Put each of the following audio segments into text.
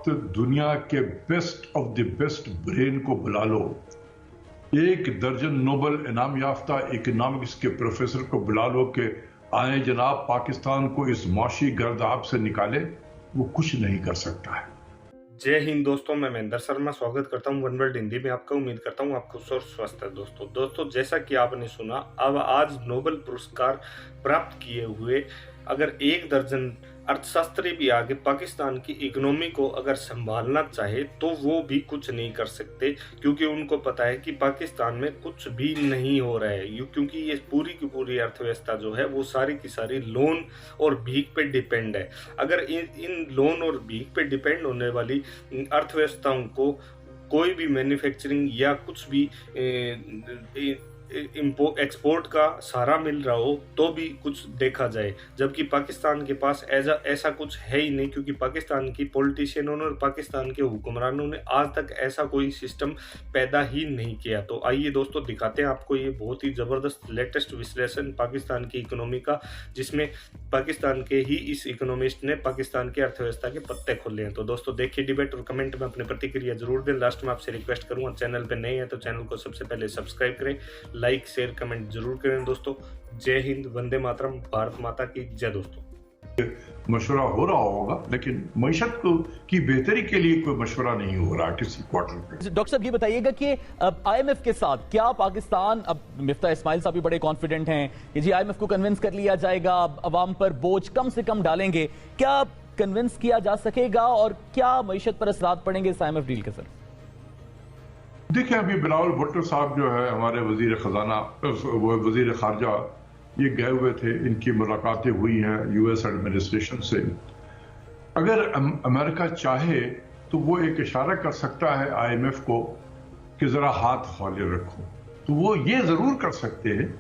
वक्त दुनिया के best of the best brain को बुला लो, 1 दर्जन नोबेल इनाम याफ्ता इकोनॉमिक्स के प्रोफेसर को बुला लो कि आए जनाब पाकिस्तान को इस मौशी गर्दाब से निकाले, वो कुछ नहीं कर सकता है। जय हिंद दोस्तों, मैं महेंद्र शर्मा स्वागत करता हूं वन वर्ल्ड हिंदी में आपका। उम्मीद करता हूं आप खुश और स्वस्थ है। दोस्तों जैसा कि आपने सुना, अब आज नोबेल पुरस्कार प्राप्त किए हुए अगर 1 दर्जन अर्थशास्त्री भी आगे पाकिस्तान की इकोनॉमी को अगर संभालना चाहे तो वो भी कुछ नहीं कर सकते, क्योंकि उनको पता है कि पाकिस्तान में कुछ भी नहीं हो रहा है। क्योंकि ये पूरी की पूरी अर्थव्यवस्था जो है वो सारी की सारी लोन और भीख पे डिपेंड है। अगर इन लोन और भीख पे डिपेंड होने वाली अर्थव्यवस्थाओं को कोई भी मैन्युफैक्चरिंग या कुछ भी एक्सपोर्ट का सहारा मिल रहा हो तो भी कुछ देखा जाए, जबकि पाकिस्तान के पास ऐसा कुछ है ही नहीं, क्योंकि पाकिस्तान की पॉलिटिशियनों ने और पाकिस्तान के हुक्मरानों ने आज तक ऐसा कोई सिस्टम पैदा ही नहीं किया। तो आइए दोस्तों दिखाते हैं आपको ये बहुत ही ज़बरदस्त लेटेस्ट विश्लेषण पाकिस्तान की इकोनॉमी का, जिसमें पाकिस्तान के ही इस इकोनॉमिस्ट ने पाकिस्तान की अर्थव्यवस्था के पत्ते खोले हैं। तो दोस्तों देखिए डिबेट और कमेंट में अपनी प्रतिक्रिया जरूर दें। लास्ट में आपसे रिक्वेस्ट करूँगा, चैनल पर नए हैं तो चैनल को सबसे पहले सब्सक्राइब करें, लाइक शेयर कमेंट जरूर करें। दोस्तों जय हिंद, वंदे मातरम, भारत माता की जय। दोस्तों मशवरा हो रहा होगा, लेकिन मईशत की बेहतरी के लिए कोई मशवरा नहीं हो रहा किसी क्वार्टर पे। डॉक्टर साहब ये बताइएगा कि आईएमएफ के साथ क्या पाकिस्तान, अब मिफ्ता इस्माइल साहब भी बड़े कॉन्फिडेंट हैं कि जी आईएमएफ को कन्विंस कर लिया जाएगा, अवाम पर बोझ कम से कम डालेंगे, क्या कन्विंस किया जा सकेगा और क्या मईशत पर असरात पड़ेंगे इस आईएमएफ डील के? सर देखिए, अभी बिलावल भुट्टो साहब जो है हमारे वजीर खजाना, वो वजीर खारजा, ये गए हुए थे, इनकी मुलाकातें हुई हैं यूएस एडमिनिस्ट्रेशन से। अगर अमेरिका चाहे तो वो एक इशारा कर सकता है आईएमएफ को कि जरा हाथ हौले रखो, तो वो ये जरूर कर सकते हैं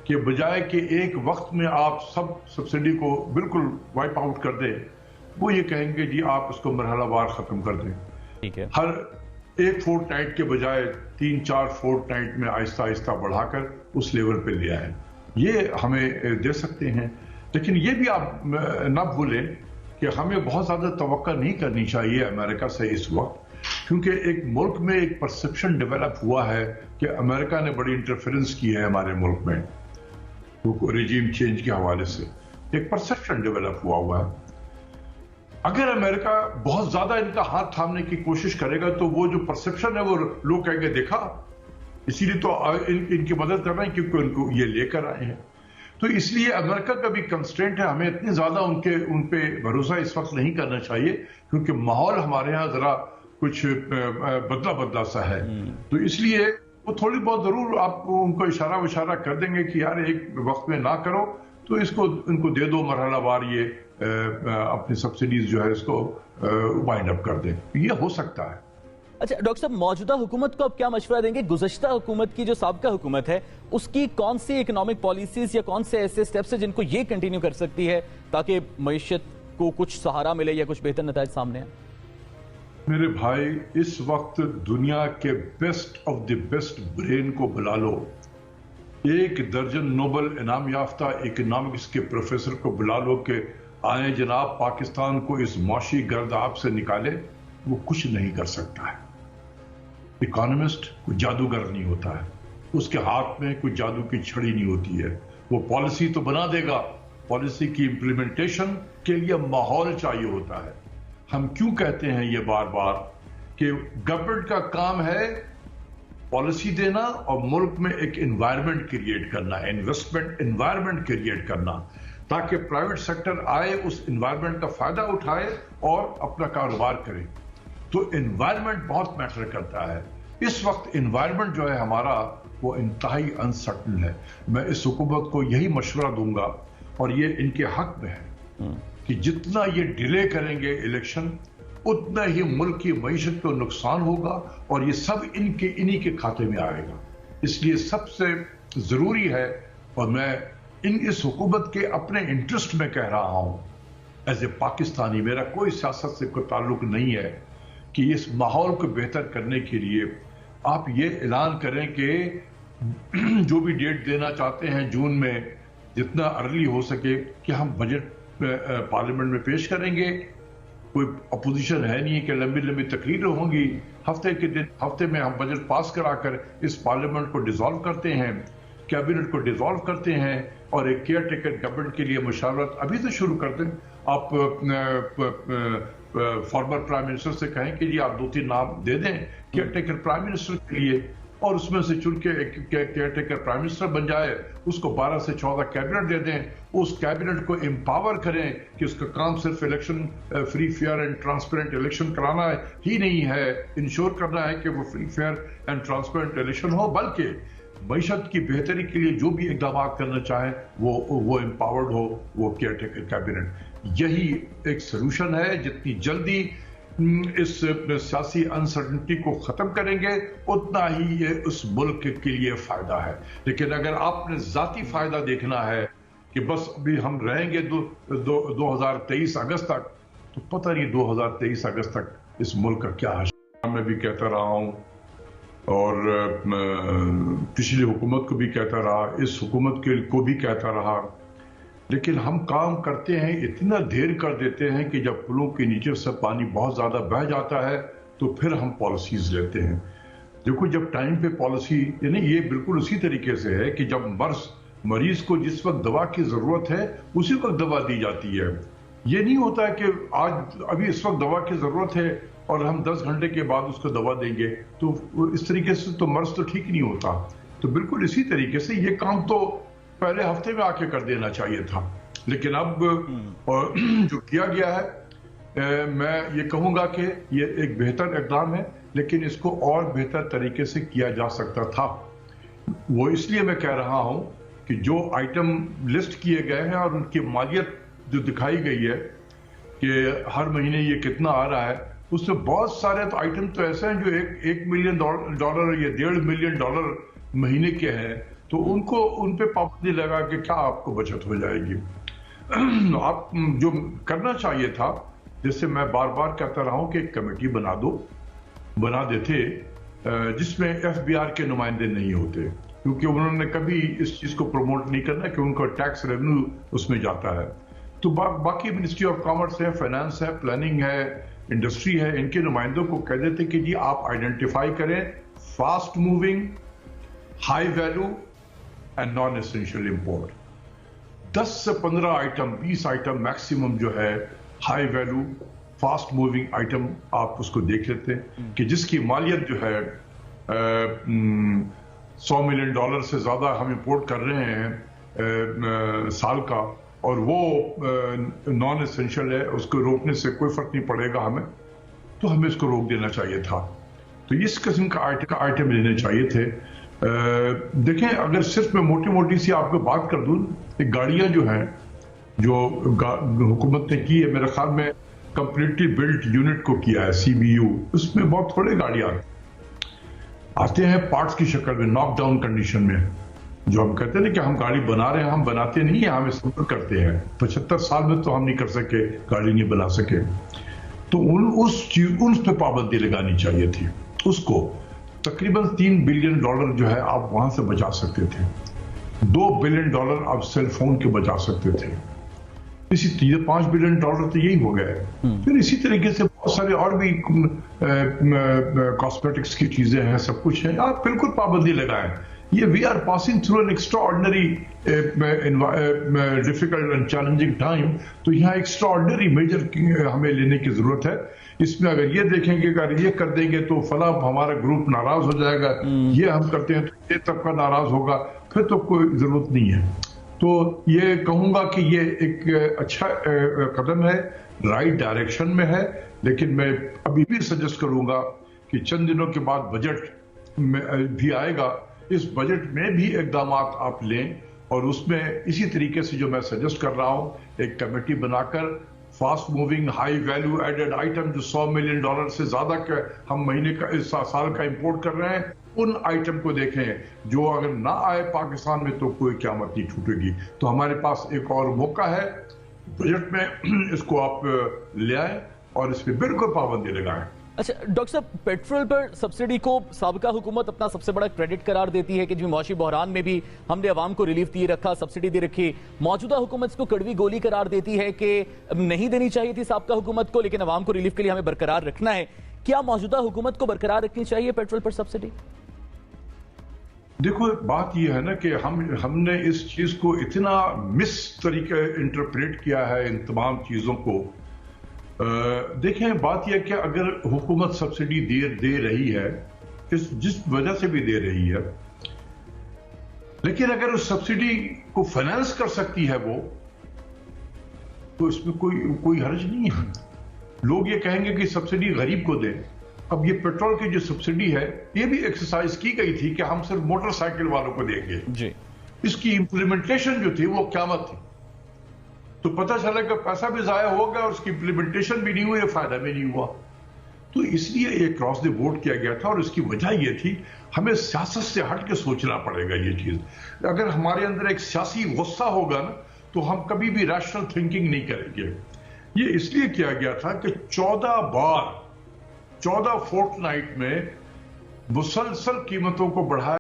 कि बजाय कि एक वक्त में आप सब सब्सिडी को बिल्कुल वाइप आउट कर दें, वो ये कहेंगे जी आप इसको मरहलावार खत्म कर दें। ठीक है, हर एक फोर्टनाइट के बजाय 3-4 फोर्टनाइट में आहिस्ता आहिस्ता बढ़ाकर उस लेवल पे ले आए, ये हमें दे सकते हैं। लेकिन ये भी आप ना भूलें कि हमें बहुत ज़्यादा तवक्का नहीं करनी चाहिए अमेरिका से इस वक्त, क्योंकि एक मुल्क में एक परसेप्शन डेवलप हुआ है कि अमेरिका ने बड़ी इंटरफेरेंस की है हमारे मुल्क में, रिजीम चेंज के हवाले से एक परसेप्शन डेवलप हुआ है। अगर अमेरिका बहुत ज्यादा इनका हाथ थामने की कोशिश करेगा तो वो जो परसेप्शन है वो लोग कहेंगे देखा, इसीलिए तो इनकी मदद कर रहे हैं क्योंकि उनको ये लेकर आए हैं। तो इसलिए अमेरिका का भी कंस्ट्रेंट है, हमें इतनी ज्यादा उन पे भरोसा इस वक्त नहीं करना चाहिए, क्योंकि माहौल हमारे यहाँ जरा कुछ बदला सा है। तो इसलिए वो थोड़ी बहुत जरूर आप उनको इशारा कर देंगे कि यार एक वक्त में ना करो, तो इनको दे दो मरहलावार, ये अपनी सब्सिडीज जो है इसको वाइंड अप कर दें, ये हो सकता है। अच्छा डॉक्टर साहब, मौजूदा हुकूमत को अब क्या मशवरा देंगे? गुज़श्ता हुकूमत की जो साबका हुकूमत है उसकी कौन सी इकोनॉमिक पॉलिसीज या कौन से ऐसे स्टेप्स है जिनको ये कंटिन्यू कर सकती है ताकि मईशत को कुछ सहारा मिले या कुछ बेहतर नतीजे सामने आए? मेरे भाई, इस वक्त दुनिया के best of the best brain को बुला लो, 1 दर्जन नोबेल इनाम याफ्ता इकोनॉमिक्स के प्रोफेसर को बुला लो कि आए जनाब पाकिस्तान को इस मौशी गर्दाब से निकाले, वो कुछ नहीं कर सकता है। इकोनॉमिस्ट कोई जादूगर नहीं होता है, उसके हाथ में कोई जादू की छड़ी नहीं होती है। वो पॉलिसी तो बना देगा, पॉलिसी की इंप्लीमेंटेशन के लिए माहौल चाहिए होता है। हम क्यों कहते हैं ये बार बार कि गवर्नमेंट का काम है पॉलिसी देना और मुल्क में एक एनवायरनमेंट क्रिएट करना, इन्वेस्टमेंट एनवायरनमेंट क्रिएट करना, ताकि प्राइवेट सेक्टर आए, उस एनवायरनमेंट का फायदा उठाए और अपना कारोबार करे। तो एनवायरनमेंट बहुत मैटर करता है। इस वक्त एनवायरनमेंट जो है हमारा वो इंतहाई अनसर्टन है। मैं इस हुकूमत को यही मशवरा दूंगा और ये इनके हक में है कि जितना ये डिले करेंगे इलेक्शन, उतना ही मुल्क की मईशत को नुकसान होगा और ये सब इन्हीं के खाते में आएगा। इसलिए सबसे जरूरी है, और मैं इस हुकूमत के अपने इंटरेस्ट में कह रहा हूं एज ए पाकिस्तानी, मेरा कोई सियासत से कोई ताल्लुक नहीं है, कि इस माहौल को बेहतर करने के लिए आप ये ऐलान करें कि जो भी डेट देना चाहते हैं जून में, जितना अर्ली हो सके कि हम बजट पार्लियामेंट में पेश करेंगे, कोई अपोजिशन है नहीं कि लंबी लंबी तकरीरें होंगी। हफ्ते में हम बजट पास कराकर इस पार्लियामेंट को डिसॉल्व करते हैं, कैबिनेट को डिसॉल्व करते हैं और एक केयर टेकर गवर्नमेंट के लिए मुशावरत अभी से शुरू कर दें। आप फॉर्मर प्राइम मिनिस्टर से कहें कि जी आप 2-3 नाम दे दें केयर टेकर प्राइम मिनिस्टर के लिए, और उसमें से चुन के एक केयर टेकर प्राइम मिनिस्टर बन जाए, उसको 12 से 14 कैबिनेट दे दें, उस कैबिनेट को एम्पावर करें कि उसका काम सिर्फ election, free fair and transparent election कराना ही नहीं है, इंश्योर करना है कि वो free fair and transparent election हो, बल्कि मईशत की बेहतरी के लिए जो भी इक़दाम करना चाहें वो एम्पावर्ड हो, वो केयर टेकर कैबिनेट। यही एक सोल्यूशन है। जितनी जल्दी इस सियासी अनसर्टेनिटी को खत्म करेंगे उतना ही ये उस मुल्क के लिए फायदा है। लेकिन अगर आपने जाती फायदा देखना है कि बस अभी हम रहेंगे 2023 अगस्त तक, तो पता नहीं 2023 अगस्त तक इस मुल्क का क्या है। मैं भी कहता रहा हूं और पिछली हुकूमत को भी कहता रहा, इस हुकूमत को भी कहता रहा, लेकिन हम काम करते हैं, इतना देर कर देते हैं कि जब पुलों के नीचे से पानी बहुत ज्यादा बह जाता है तो फिर हम पॉलिसीज लेते हैं। देखो, जब टाइम पे पॉलिसी, यानी ये बिल्कुल उसी तरीके से है कि जब मरीज को जिस वक्त दवा की जरूरत है उसी वक्त दवा दी जाती है। ये नहीं होता है कि आज अभी इस वक्त दवा की जरूरत है और हम 10 घंटे के बाद उसको दवा देंगे, तो इस तरीके से तो मर्ज तो ठीक नहीं होता। तो बिल्कुल इसी तरीके से ये काम तो पहले हफ्ते में आके कर देना चाहिए था, लेकिन अब जो किया गया है, मैं ये कहूंगा कि ये एक बेहतर इक़दाम है, लेकिन इसको और बेहतर तरीके से किया जा सकता था। वो इसलिए मैं कह रहा हूं कि जो आइटम लिस्ट किए गए हैं और उनकी मालियत जो दिखाई गई है कि हर महीने ये कितना आ रहा है, उसमें बहुत सारे तो आइटम तो ऐसे हैं जो $1 मिलियन या $1.5 मिलियन महीने के हैं, तो उन पे पाबंदी लगा के क्या आपको बचत हो जाएगी। आप जो करना चाहिए था, जैसे मैं बार बार कहता रहा हूं कि एक कमेटी बना देते जिसमें FBI के नुमाइंदे नहीं होते, क्योंकि उन्होंने कभी इस चीज को प्रमोट नहीं करना कि उनका टैक्स रेवेन्यू उसमें जाता है। तो बाकी मिनिस्ट्री ऑफ कॉमर्स है, फाइनेंस है, प्लानिंग है, इंडस्ट्री है, इनके नुमाइंदों को कह देते कि जी आप आइडेंटिफाई करें fast moving, high value and non essential import. 10 से 15 आइटम, 20 आइटम मैक्सिमम जो है high value fast moving item, आप उसको देख लेते हैं कि जिसकी मालियत जो है $100 मिलियन से ज्यादा हम इंपोर्ट कर रहे हैं साल का, और वो नॉन एसेंशियल है, उसको रोकने से कोई फर्क नहीं पड़ेगा हमें, तो हमें इसको रोक देना चाहिए था। तो इस किस्म का आइटम लेने चाहिए थे। देखें, अगर सिर्फ मैं मोटी मोटी सी आपको बात कर दूं, गाड़ियां जो हैं जो हुकूमत ने की है, मेरे ख्याल में कंप्लीटली बिल्ट यूनिट को किया है, CBU, उसमें बहुत थोड़े गाड़ियां आते हैं पार्ट्स की शक्ल में, नॉकडाउन कंडीशन में। जो हम कहते हैं ना कि हम गाड़ी बना रहे हैं, हम बनाते नहीं है, हम इस्तेमाल करते हैं। 75 साल में तो हम नहीं कर सके, गाड़ी नहीं बना सके, तो उस पे पाबंदी लगानी चाहिए थी। उसको तकरीबन $3 बिलियन जो है आप वहां से बचा सकते थे, $2 बिलियन आप सेल फोन के बचा सकते थे, इसी $5 बिलियन तो यही हो गए। फिर इसी तरीके से बहुत सारे और भी कॉस्मेटिक्स की चीजें हैं, सब कुछ है, आप बिल्कुल पाबंदी लगाएं। ये we are passing through an extraordinary difficult and challenging time, तो यहाँ एक्स्ट्राऑर्डिनरी मेजर हमें लेने की जरूरत है। इसमें अगर ये देखेंगे कि अगर ये कर देंगे तो फला हमारा ग्रुप नाराज हो जाएगा, ये हम करते हैं तो ये तबका नाराज होगा, फिर तो कोई जरूरत नहीं है। तो ये कहूंगा कि ये एक अच्छा कदम है, राइट डायरेक्शन में है, लेकिन मैं अभी भी सजेस्ट करूंगा कि चंद दिनों के बाद बजट में भी आएगा, इस बजट में भी इकदाम आप लें, और उसमें इसी तरीके से जो मैं सजेस्ट कर रहा हूं, एक कमेटी बनाकर fast moving high value added item जो $100 मिलियन से ज्यादा हम महीने का इस साल का इंपोर्ट कर रहे हैं, उन आइटम को देखें जो अगर ना आए पाकिस्तान में तो कोई क़यामत नहीं छूटेगी। तो हमारे पास एक और मौका है बजट में, इसको आप ले आए और इस पर बिल्कुल पाबंदी लगाएं। अच्छा डॉक्टर साहब, पेट्रोल पर सब्सिडी को साबिका हुकूमत अपना सबसे बड़ा क्रेडिट करार देती है कि जो मौशी बहरान में भी हमने अवाम को रिलीफ दिए रखा, सब्सिडी दे रखी। मौजूदा हुकूमत इसको कड़वी गोली करार देती है कि नहीं देनी चाहिए थी साबिका हुकूमत को, लेकिन अवाम को रिलीफ के लिए हमें बरकरार रखना है। क्या मौजूदा हुकूमत को बरकरार रखनी चाहिए पेट्रोल पर सब्सिडी? देखो, बात यह है ना कि हमने इस चीज को इतना मिस तरीके इंटरप्रेट किया है इन तमाम चीजों को। देखें, बात यह कि अगर हुकूमत सब्सिडी दे रही है, जिस वजह से भी दे रही है, लेकिन अगर उस सब्सिडी को फाइनेंस कर सकती है वो, तो इसमें कोई हर्ज नहीं है। लोग ये कहेंगे कि सब्सिडी गरीब को दें। अब ये पेट्रोल की जो सब्सिडी है, ये भी एक्सरसाइज की गई थी कि हम सिर्फ मोटरसाइकिल वालों को देंगे जी। इसकी इंप्लीमेंटेशन जो थी वो क़यामत थी। तो पता चला कि पैसा भी जाया हो गया और उसकी इंप्लीमेंटेशन भी नहीं हुई, फायदा भी नहीं हुआ। तो इसलिए ये क्रॉस द बोर्ड किया गया था और इसकी वजह ये थी, हमें सियासत से हट के सोचना पड़ेगा ये चीज। अगर हमारे अंदर एक सियासी गुस्सा होगा ना, तो हम कभी भी रैशनल थिंकिंग नहीं करेंगे। ये इसलिए किया गया था कि 14 फोर्टनाइट में मुसलसल कीमतों को बढ़ाया